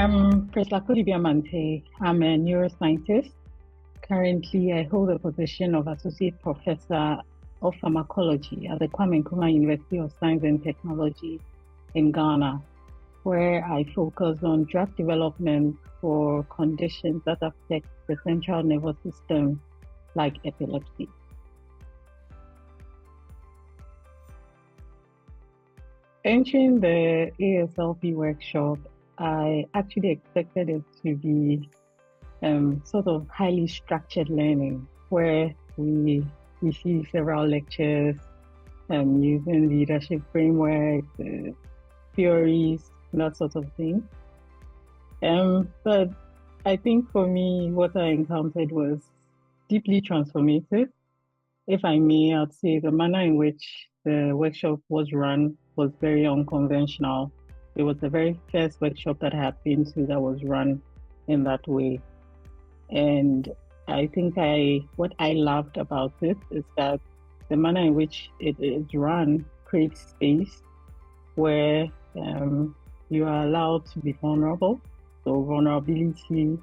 I'm Priscilla Mante. I'm a neuroscientist. Currently, I hold the position of Associate Professor of Pharmacology at the Kwame Nkrumah University of Science and Technology in Ghana, where I focus on drug development for conditions that affect the central nervous system, like epilepsy. Entering the ASLP workshop, I actually expected it to be sort of highly structured learning where we see several lectures using leadership frameworks, theories, that sort of thing. But I think for me, what I encountered was deeply transformative. If I may, I'd say the manner in which the workshop was run was very unconventional. It was the very first workshop that I had been to that was run in that way. And I think what I loved about it is that the manner in which it is run creates space where you are allowed to be vulnerable. So vulnerability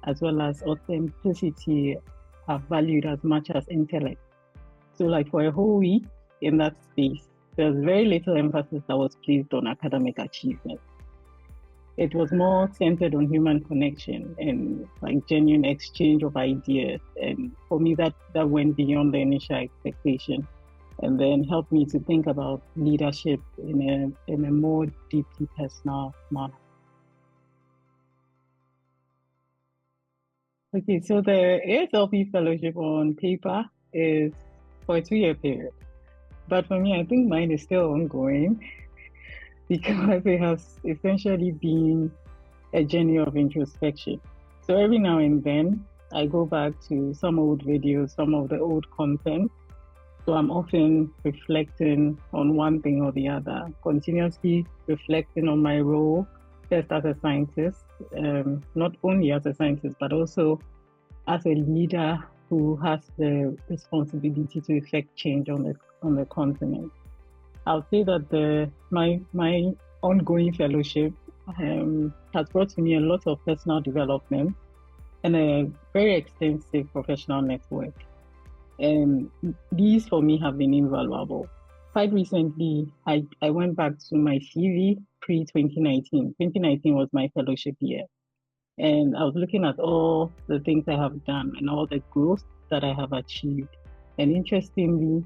as well as authenticity are valued as much as intellect. So like for a whole week in that space, there's very little emphasis that was placed on academic achievement. It was more centered on human connection and like genuine exchange of ideas. And for me, that went beyond the initial expectation and then helped me to think about leadership in a more deeply personal manner. Okay, so the ASLP Fellowship on paper is for a 2-year period. But for me, I think mine is still ongoing because it has essentially been a journey of introspection. So every now and then, I go back to some old videos, some of the old content. So I'm often reflecting on one thing or the other, continuously reflecting on my role first as a scientist, not only as a scientist, but also as a leader who has the responsibility to effect change on the continent. I'll say that my ongoing fellowship has brought to me a lot of personal development and a very extensive professional network. And these for me have been invaluable. Quite recently, I went back to my CV pre-2019. 2019 was my fellowship year. And I was looking at all the things I have done and all the growth that I have achieved. And interestingly,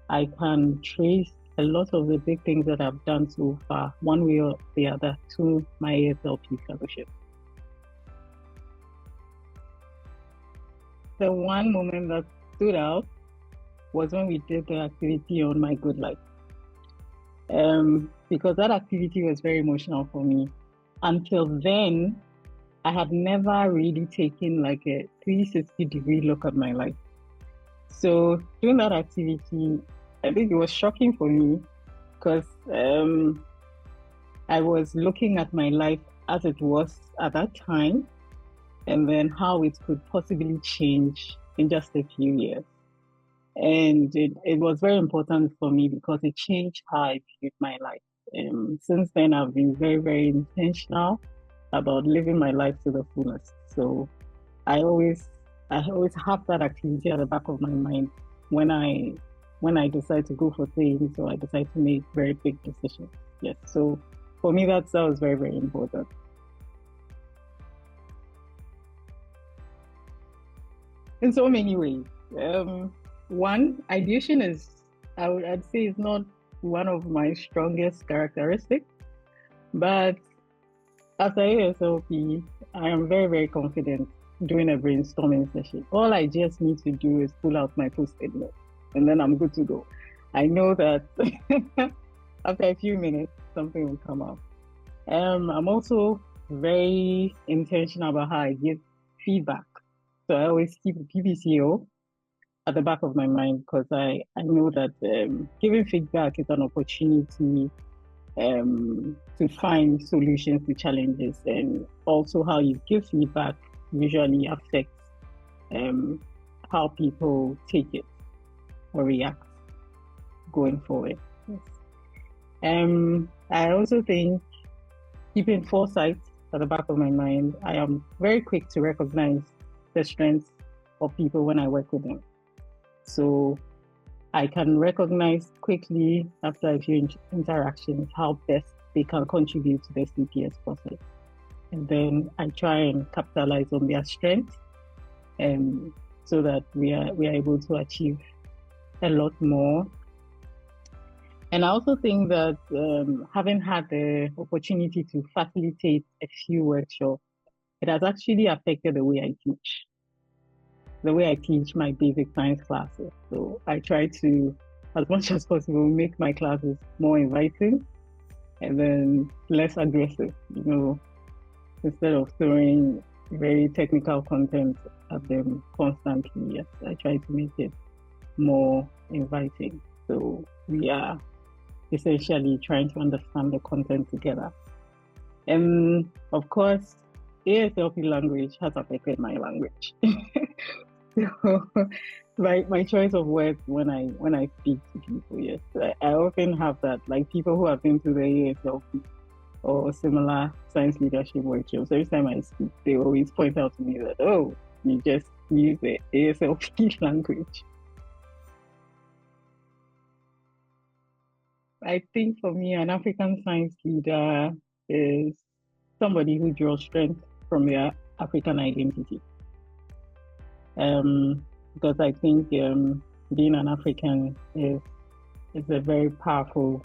I can trace a lot of the big things that I've done so far, one way or the other, to my ASLP fellowship. The one moment that stood out was when we did the activity on my good life. Because that activity was very emotional for me. Until then, I had never really taken like a 360-degree look at my life. So during that activity, I think it was shocking for me because I was looking at my life as it was at that time and then how it could possibly change in just a few years. And it was very important for me because it changed how I viewed my life. Since then, I've been very, very intentional about living my life to the fullest. So I always have that activity at the back of my mind when I decide to go for things or I decide to make very big decisions. Yes. So for me, that was very, very important. In so many ways. One, ideation I'd say is not one of my strongest characteristics, but as a ASLP, I am very, very confident doing a brainstorming session. All I just need to do is pull out my post-it note and then I'm good to go. I know that after a few minutes, something will come up. I'm also very intentional about how I give feedback. So I always keep a PPCO at the back of my mind because I know that giving feedback is an opportunity to find solutions to challenges, and also how you give feedback usually affects how people take it or react going forward. Yes. I also think keeping foresight at the back of my mind, I am very quick to recognize the strengths of people when I work with them. So I can recognize quickly after a few interactions how best they can contribute to the CPS process. And then I try and capitalize on their strengths, so that we are able to achieve a lot more. And I also think that having had the opportunity to facilitate a few workshops, it has actually affected the way I teach. The way I teach my basic science classes. So I try to, as much as possible, make my classes more inviting and then less aggressive, instead of throwing very technical content at them constantly. Yes, I try to make it more inviting. So we are essentially trying to understand the content together. And of course, ASLP language has affected my language. So my choice of words when I speak to people, yes, I often have that. Like people who have been to the ASLP or similar science leadership workshops, every time I speak, they always point out to me that, oh, you just use the ASLP language. I think for me, an African science leader is somebody who draws strength from their African identity. Because I think being an African is a very powerful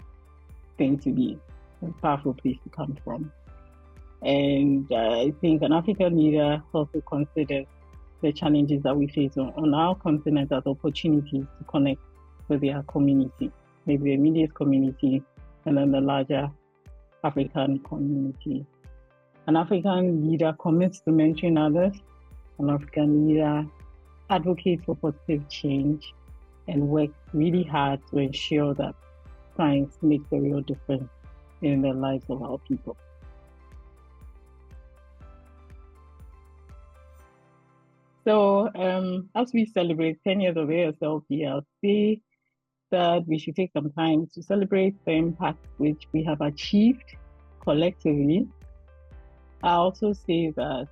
thing to be, a powerful place to come from. And I think an African leader also considers the challenges that we face on our continent as opportunities to connect with their community, maybe the immediate community and then the larger African community. An African leader commits to mentoring others. An African leader advocates for positive change and works really hard to ensure that science makes a real difference in the lives of our people. So as we celebrate 10 years of ASLP, I'll say that we should take some time to celebrate the impact which we have achieved collectively. I also say that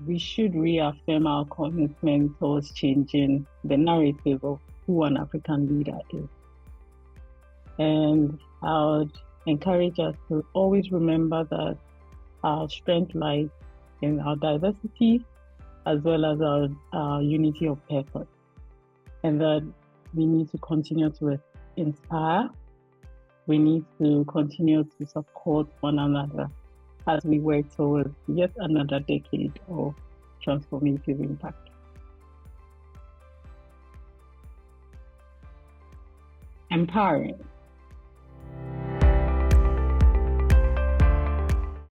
we should reaffirm our commitment towards changing the narrative of who an African leader is. And I would encourage us to always remember that our strength lies in our diversity as well as our unity of purpose. And that we need to continue to inspire. We need to continue to support one another as we work towards yet another decade of transformative impact. Empowering.